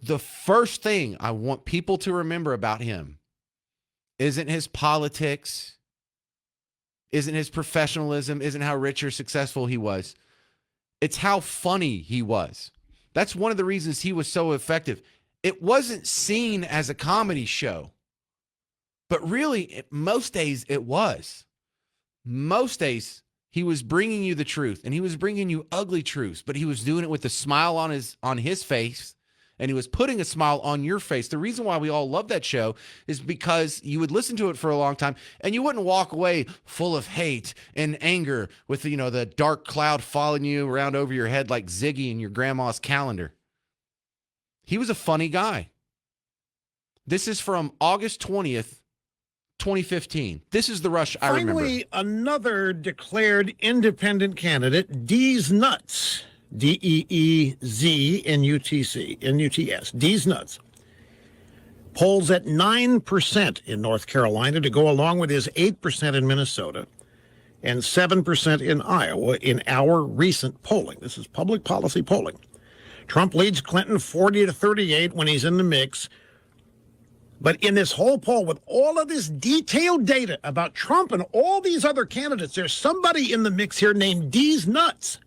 the first thing I want people to remember about him isn't his politics, isn't his professionalism, isn't how rich or successful he was. It's how funny he was. That's one of the reasons he was so effective. It wasn't seen as a comedy show, but really, most days it was. Most days he was bringing you the truth, and he was bringing you ugly truths, but he was doing it with a smile on his face, and he was putting a smile on your face. The reason why we all love that show is because you would listen to it for a long time, and you wouldn't walk away full of hate and anger with the dark cloud following you around over your head like Ziggy in your grandma's calendar. He was a funny guy. This is from August 20th, 2015. This is the Rush I remember. Finally, another declared independent candidate, D's Nuts. D-E-E-Z-N-U-T-S. D's Nuts. Polls at 9% in North Carolina to go along with his 8% in Minnesota and 7% in Iowa in our recent polling. This is public policy polling. Trump leads Clinton 40-38 when he's in the mix. But in this whole poll, with all of this detailed data about Trump and all these other candidates, there's somebody in the mix here named D's Nuts.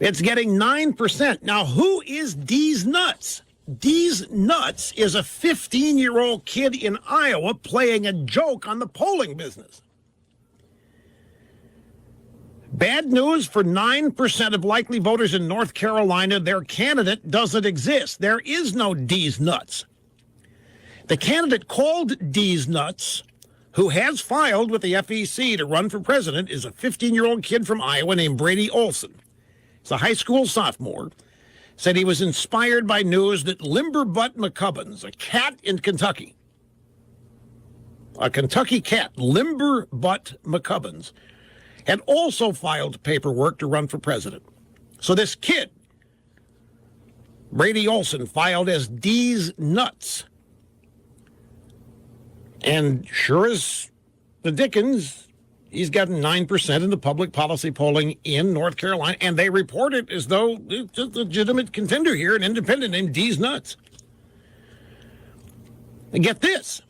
It's getting 9%. Now, who is D's Nuts? D's Nuts is a 15-year-old kid in Iowa playing a joke on the polling business. Bad news for 9% of likely voters in North Carolina. Their candidate doesn't exist. There is no D's Nuts. The candidate called D's Nuts, who has filed with the FEC to run for president, is a 15-year-old kid from Iowa named Brady Olson. He's a high school sophomore. Said he was inspired by news that Limbaugh McCubbins, a cat in Kentucky, a Kentucky cat, Limbaugh McCubbins, had also filed paperwork to run for president. So this kid, Brady Olson, filed as D's Nuts. And sure as the dickens, he's gotten 9% in the public policy polling in North Carolina, and they report it as though it's a legitimate contender here, an independent named D's Nuts. And get this,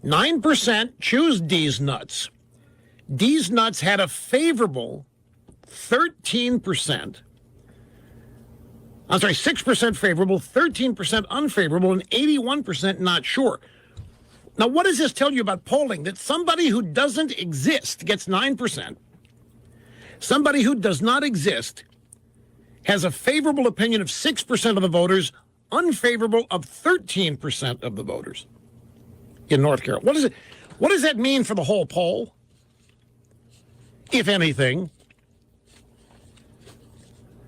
9% choose D's Nuts. D's Nuts had a favorable 13%. I'm sorry, 6% favorable, 13% unfavorable, and 81% not sure. Now, what does this tell you about polling? That somebody who doesn't exist gets 9%. Somebody who does not exist has a favorable opinion of 6% of the voters, unfavorable of 13% of the voters in North Carolina. What does that mean for the whole poll? If anything.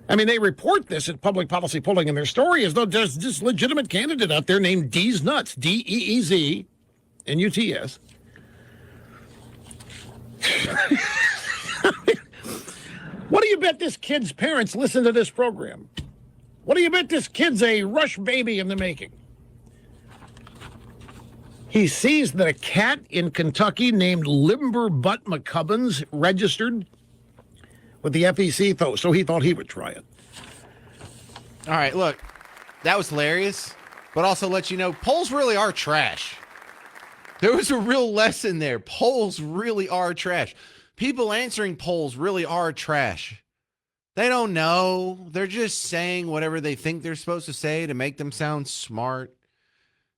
I mean, they report this at public policy polling in their story as though there's this legitimate candidate out there named D's Nuts, D-E-E-Z-N-U-T-S. What do you bet this kid's parents listen to this program? What do you bet this kid's a Rush baby in the making? He sees that a cat in Kentucky named Limbaugh McCubbins registered with the FEC, so he thought he would try it. All right, look, that was hilarious, but also let you know, polls really are trash. There was a real lesson there. Polls really are trash. People answering polls really are trash. They don't know. They're just saying whatever they think they're supposed to say to make them sound smart.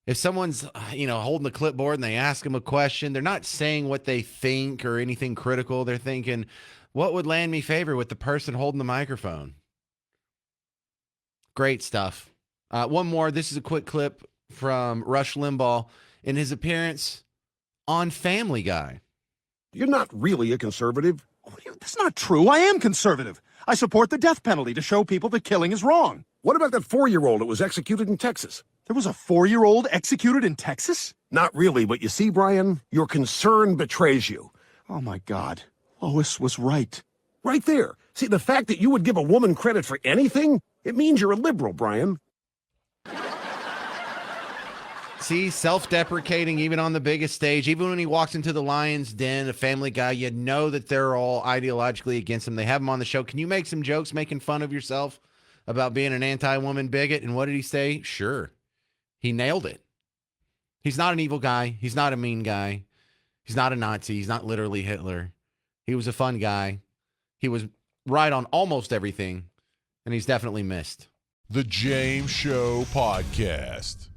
If someone's, holding the clipboard and they ask them a question, they're not saying what they think or anything critical. They're thinking, what would land me favor with the person holding the microphone? Great stuff. One more. This is a quick clip from Rush Limbaugh in his appearance on Family Guy. You're not really a conservative. That's not true. I am conservative. I support the death penalty to show people that killing is wrong. What about that 4-year-old that was executed in Texas? There was a 4-year-old executed in Texas? Not really, but you see, Brian, your concern betrays you. Oh, my God. Lois was right. Right there. See, the fact that you would give a woman credit for anything, it means you're a liberal, Brian. See, self-deprecating even on the biggest stage. Even when he walks into the Lion's Den, a Family Guy, you know that they're all ideologically against him. They have him on the show. Can you make some jokes making fun of yourself? about being an anti-woman bigot. And what did he say? Sure. He nailed it. He's not an evil guy. He's not a mean guy. He's not a Nazi. He's not literally Hitler. He was a fun guy. He was right on almost everything, and he's definitely missed. The James Show Podcast.